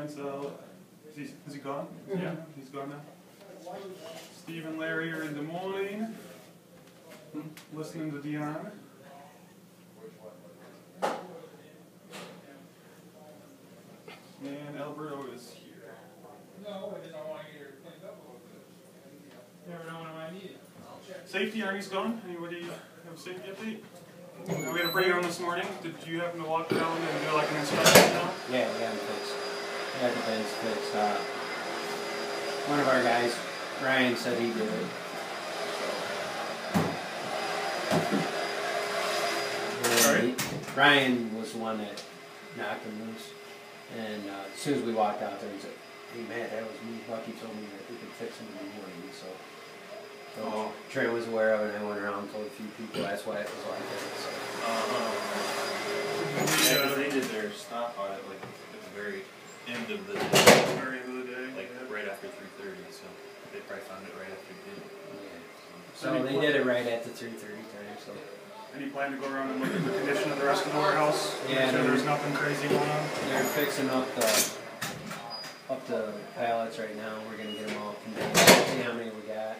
Trent's is he gone? Yeah, he's gone now. Steve and Larry are in Des Moines, listening to Dion. And Alberto is here. No, I didn't want you to clean up a little bit. Never know when I might need it. Safety, Arnie's gone. Anybody have a safety update? We had a break on this morning. Did you happen to walk around and do like an inspection now? Yeah, we got it fixed. We had the beds fixed. One of our guys, Ryan, said he did it. Sorry? Ryan was the one that knocked him loose. And as soon as we walked out there, he said, "Hey man, that was me." Bucky told me that we could fix him in the morning. So Trent was aware of it, and I went around and told a few people that's why it was like that. So. Yeah, because they did their stop on it like at the very end of the day. Very end of the day. Like right after 3:30, so they probably found it right after you did it. Yeah. So they did it right at the 3:30 time. So. Any plan to go around and look at the condition of the rest of the warehouse? Yeah. Make sure there's nothing crazy going on. They're fixing up the pallets right now. We're gonna get them all condensed. See how many we got.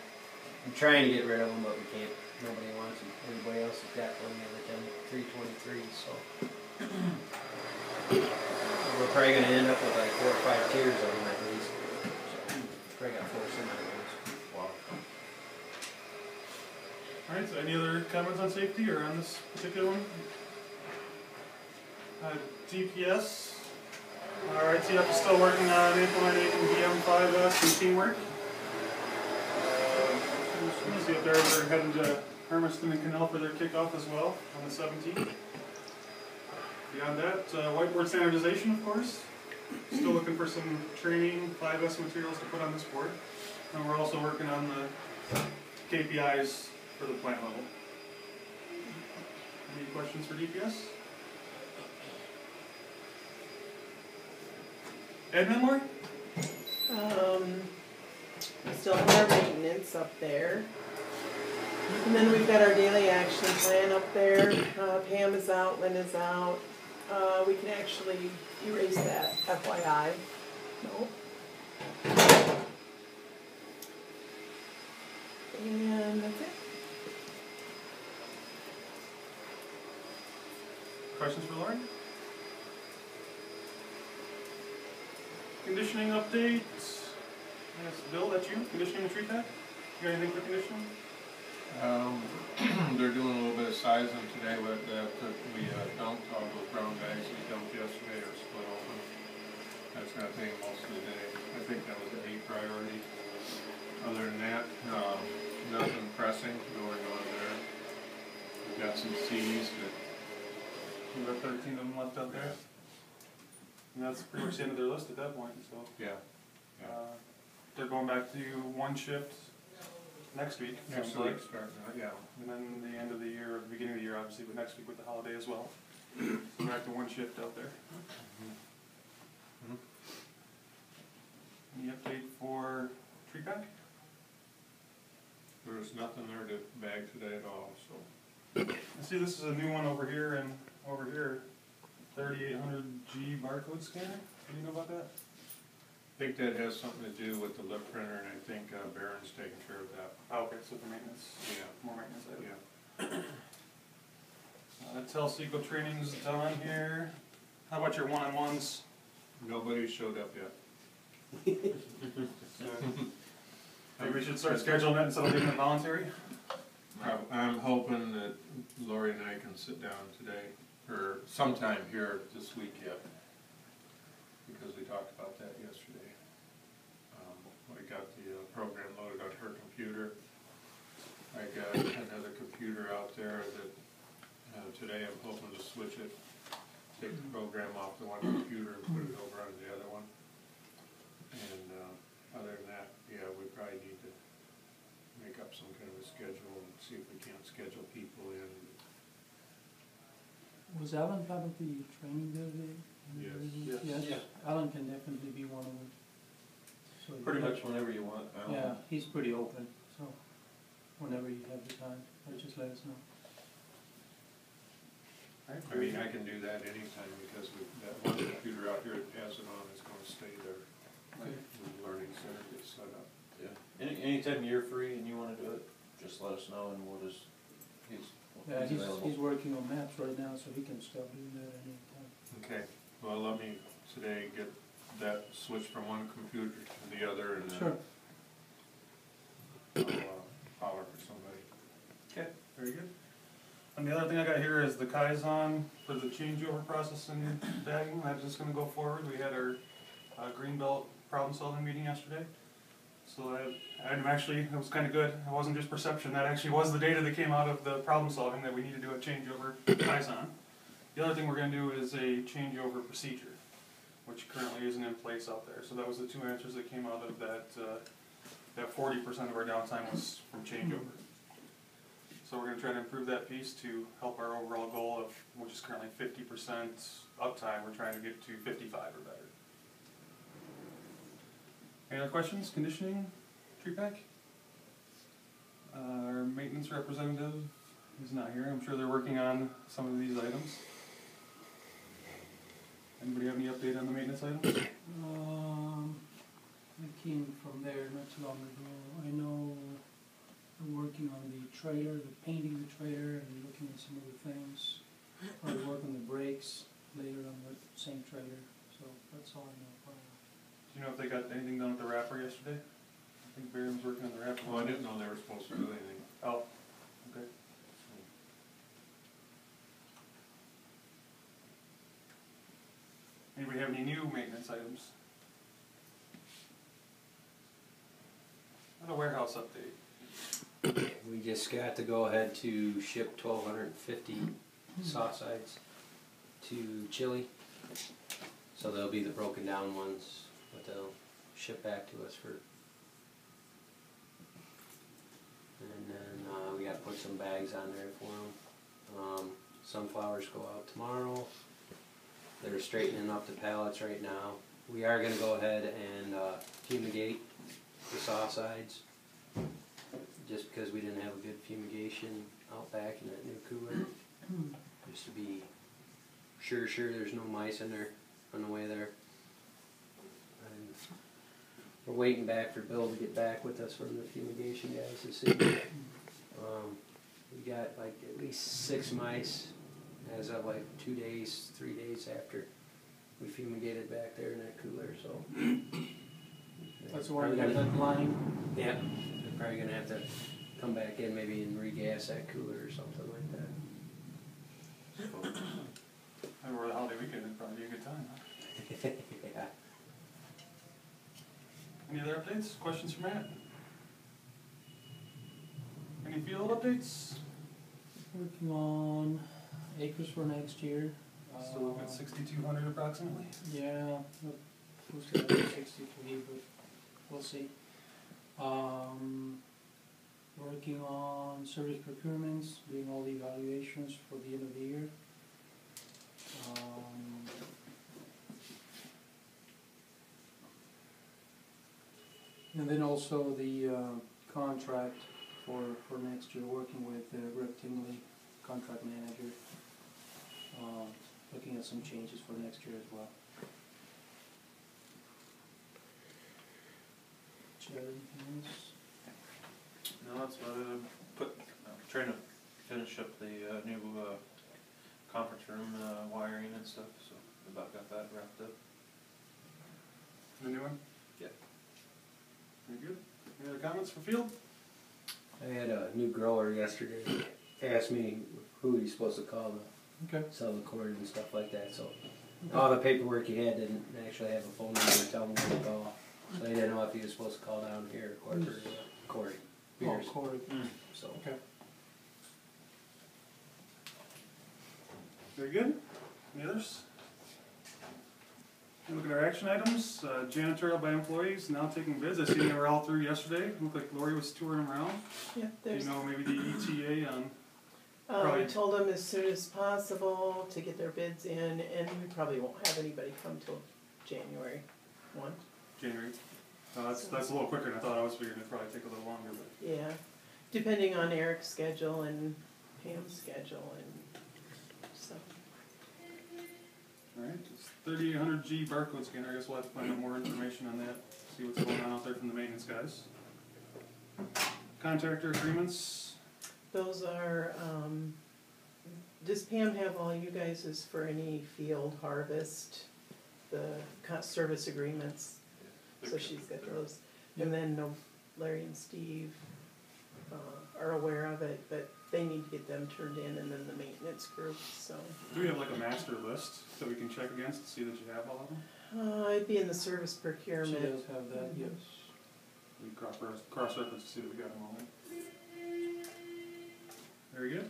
I'm trying to get rid of them, but we can't. Nobody wants them. Everybody else has got one the other time, 323. So we're probably gonna end up with like 4 or 5 tiers of them at least. So probably got 4 semi-loads. Wow. Alright, so any other comments on safety or on this particular one? DPS. Alright, CF is still working on implementing DM5S and teamwork. See if they're heading to Hermiston and Canal for their kickoff as well on the 17th. Beyond that, whiteboard standardization, of course. Still looking for some training 5S materials to put on this board. And we're also working on the KPIs for the plant level. Any questions for DPS? Admin, Lori? We still have our maintenance up there. And then we've got our daily action plan up there. Pam is out, Lynn is out. We can actually erase that, FYI. No. And that's it. Questions for Lauren? Conditioning updates. Yes, Bill, that's you? Conditioning the tree pad? You got anything for conditioning? They're doing a little bit of sizing today, but we dumped all those brown bags we dumped yesterday are split open. That's going to take most of the day. I think that was the 8th priority. Other than that, nothing pressing going on there. We've got some C's, but We've got 13 of them left out there. And that's pretty much the end of their list at that point, so. yeah. They're going back to 1 shift next week. Next week, starting out, yeah. And then the end of the year, or the beginning of the year, obviously, but next week with the holiday as well. So back to 1 shift out there. Any update for tree pack? There's nothing there to bag today at all, so. I see this is a new one over here and over here. 3800G barcode scanner. Do you know about that? I think that has something to do with the lip printer, and I think Barron's taking care of that. Oh, okay, so for maintenance. Yeah. More maintenance item. Yeah. Telseco training's done here. How about your one-on-ones? Nobody showed up yet. Maybe we should start scheduling it instead of leaving it voluntary? I'm hoping that Lori and I can sit down today, or sometime here this week yet, because we talked about that yesterday. I got the program loaded on her computer. I got another computer out there that today I'm hoping to switch it, take the program off the one computer and put it over on the other one. And other than that, yeah, we probably need to make up some kind of a schedule and see if we can't schedule people in. Was Alan part of the training the other day? Yes. Yes. Yeah. Alan can definitely be one of them. So Pretty much whenever you want. Yeah, he's pretty open, so whenever you have the time, just let us know. I mean, I can do that anytime because that one computer out here that has it on is going to stay anytime you're free and you wanna do it, just let us know and we'll just, Yeah, he's available. he's working on maps right now, so he can start doing that anytime. Okay, well, let me today get that switched from one computer to the other and then Sure. I'll holler for somebody. Okay, very good. And the other thing I got here is the Kaizen for the changeover process and bagging. That's just gonna go forward. We had our Greenbelt problem solving meeting yesterday. So I'm actually, it was kinda good. It wasn't just perception. That actually was the data that came out of the problem solving that we need to do a changeover Kaizen. The other thing we're gonna do is a changeover procedure, which currently isn't in place out there. So that was the two answers that came out of that, that 40% of our downtime was from changeover. So we're gonna try to improve that piece to help our overall goal of, which is currently 50% uptime, we're trying to get to 55 or better. Any other questions? Conditioning, tree pack? Our maintenance representative is not here. I'm sure they're working on some of these items. Anybody have any update on the maintenance items? I came from there not too long ago. I know we're working on the trailer, the painting the trailer and looking at some other things. Probably work on the brakes later on the same trailer, so that's all I know. Do you know if they got anything done with the wrapper yesterday? I think Barry was working on the wrapper. Well, I didn't know they were supposed to do anything. Oh, okay. Anybody have any new maintenance items? Not a warehouse update. We just got to go ahead to ship 1,250 saw sides to Chile. So they'll be the broken down ones, but they'll ship back to us for. And then we got to put some bags on there for them. Sunflowers go out tomorrow. They're straightening up the pallets right now. We are going to go ahead and fumigate the saw sides, just because we didn't have a good fumigation out back in that new cooler. Just to be sure there's no mice in there on the way there. And we're waiting back for Bill to get back with us from the fumigation guys to see. We got like at least 6 mice as of like 2 days, 3 days after we fumigated back there in that cooler, so. That's the one you got that line. Yeah, they're probably gonna have to come back in maybe and regas that cooler or something like that. Over the holiday weekend, it'd probably be a good time, huh? Yeah. Any other updates? Questions for Matt? Any field updates? Working on acres for next year. Still looking at 6,200 approximately. Yeah, close to 63, but we'll see. Working on service procurements, doing all the evaluations for the end of the year. And then also the contract for next year, working with Rick Tingley, contract manager, looking at some changes for next year as well. Do you have anything else? No, that's about it. I'm trying to finish up the new conference room wiring and stuff, so about got that wrapped up. The new one? Yeah. Very good. Any other comments for field? I had a new grower yesterday ask me who he's supposed to call to sell the cord and stuff like that, so all the paperwork he had didn't actually have a phone number to tell him who to call. So he didn't know if he was supposed to call down here or Corey. Pierce. Oh, Corey. So. Okay. Very good. Any others? Look at our action items. Janitorial by employees now taking bids. I see they were all through yesterday. Looked like Lori was touring them around. Yeah, Do there's. you know maybe the ETA on We Probably- told them as soon as possible to get their bids in, and we probably won't have anybody come till January 1. January? That's a little quicker than I thought. I was figuring it'd probably take a little longer, but Yeah, depending on Eric's schedule and Pam's schedule and stuff. all right. It's 3800G barcode scanner. I guess we'll have to find out more information on that. See what's going on out there from the maintenance guys. Contractor agreements. Those are, does Pam have all you guys is for any field harvest, the service agreements? So she's got those. And then Larry and Steve are aware of it, but they need to get them turned in, and then the maintenance group, so. Do we have like a master list that we can check against to see that you have all of them? It'd be in the service She procurement. does have that, yes. We cross-reference to see that we got them all in. Very good.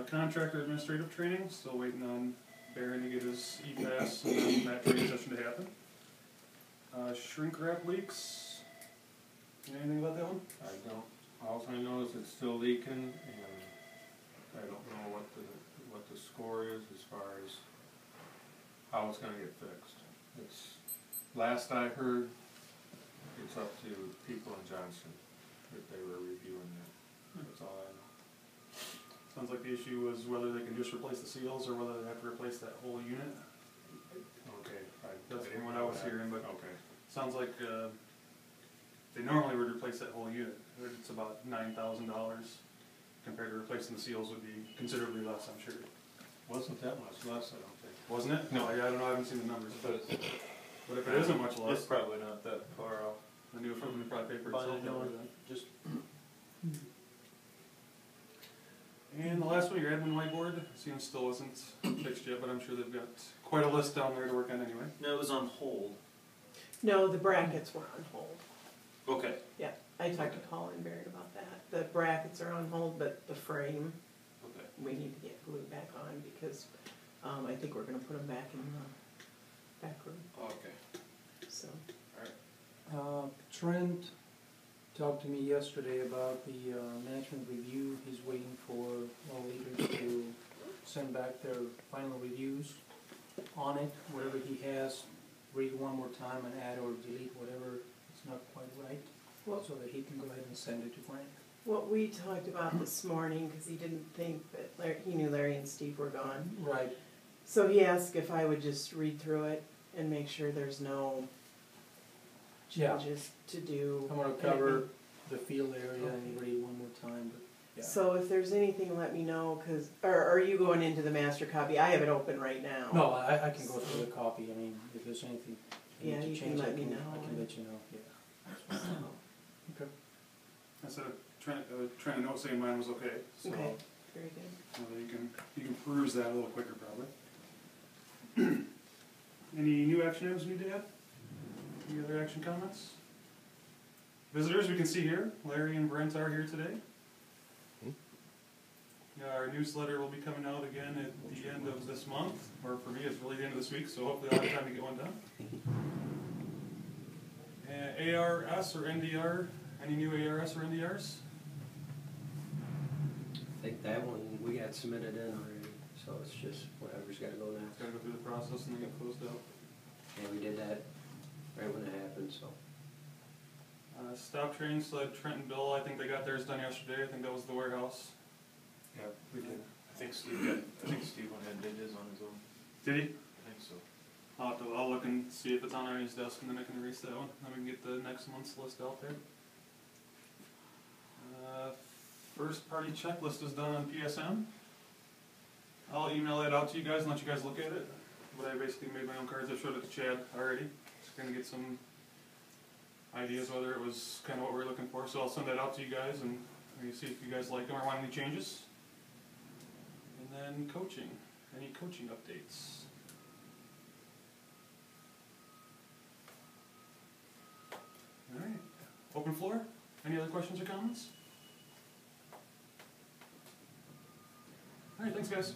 Contractor administrative training, still waiting on Barron to get his E-Pass and then that training session to happen. Shrink wrap leaks. Anything about that one? I don't, all I know is it's still leaking, and I don't know what the score is as far as how it's gonna get fixed. It's, last I heard, it's up to people in Johnston, if they were reviewing that. That's all I know. Sounds like the issue was whether they can just replace the seals or whether they have to replace that whole unit. Okay. That's from what I was hearing, but okay. sounds like they normally would replace that whole unit. It's about $9,000 compared to replacing the seals would be considerably less, I'm sure. Wasn't that much less, I don't think. Wasn't it? No. I don't know, I haven't seen the numbers. But But if it isn't much less, it's probably not that far off. the new equipment would probably pay for Buying itself. a new one, then. just And the last one, your admin whiteboard, seems still wasn't fixed yet, but I'm sure they've got quite a list down there to work on anyway. no, it was on hold. No, the brackets were on hold. Okay. Yeah, I talked to Paul and Barry about that. The brackets are on hold, but the frame, Okay. we need to get glued back on because I think we're gonna put them back in the back room, Okay. so. Trent talked to me yesterday about the management review. He's waiting for all leaders to send back their final reviews on it. Whatever he has, read one more time and add or delete whatever is not quite right, so that he can go ahead and send it to Frank. What we talked about this morning, because he didn't think that he knew Larry and Steve were gone. Right. So he asked if I would just read through it and make sure there's no Yeah. changes to do. I'm gonna cover the field area and read one more time, but yeah. So if there's anything, let me know, or are you going into the master copy? I have it open right now. No, I can go through the copy. I mean, if there's anything I Yeah, need to you can change, let me know. I can let you know, yeah. Okay. I said, trying to note saying mine was okay, so Okay, very good. you can peruse that a little quicker probably. Any new action items we need to add? Any other action comments? Visitors, we can see here, Larry and Brent are here today. Our newsletter will be coming out again at the end of this month, or for me it's really the end of this week, so hopefully I'll have time to get one done. ARS or NDR, any new ARS or NDRs? I think that one, we got submitted in already, so it's just whatever's gotta go next. Gotta go through the process and then get closed out. And we did that right when it happened, so. Stop training sled, Trent and Bill, I think they got theirs done yesterday, I think that was the warehouse. Yeah, we did. I think Steve went ahead and did his on his own. Did he? I think so. I'll look and see if it's on his desk and then I can erase that one, then we can get the next month's list out there. First party checklist is done on PSM. I'll email that out to you guys and let you guys look at it. But I basically made my own cards, I showed it to Chad already. Just gonna get some ideas whether it was kind of what we were looking for, so I'll send that out to you guys and maybe see if you guys like them or want any changes. And then coaching, any coaching updates? Alright, open floor, any other questions or comments? Alright, thanks guys.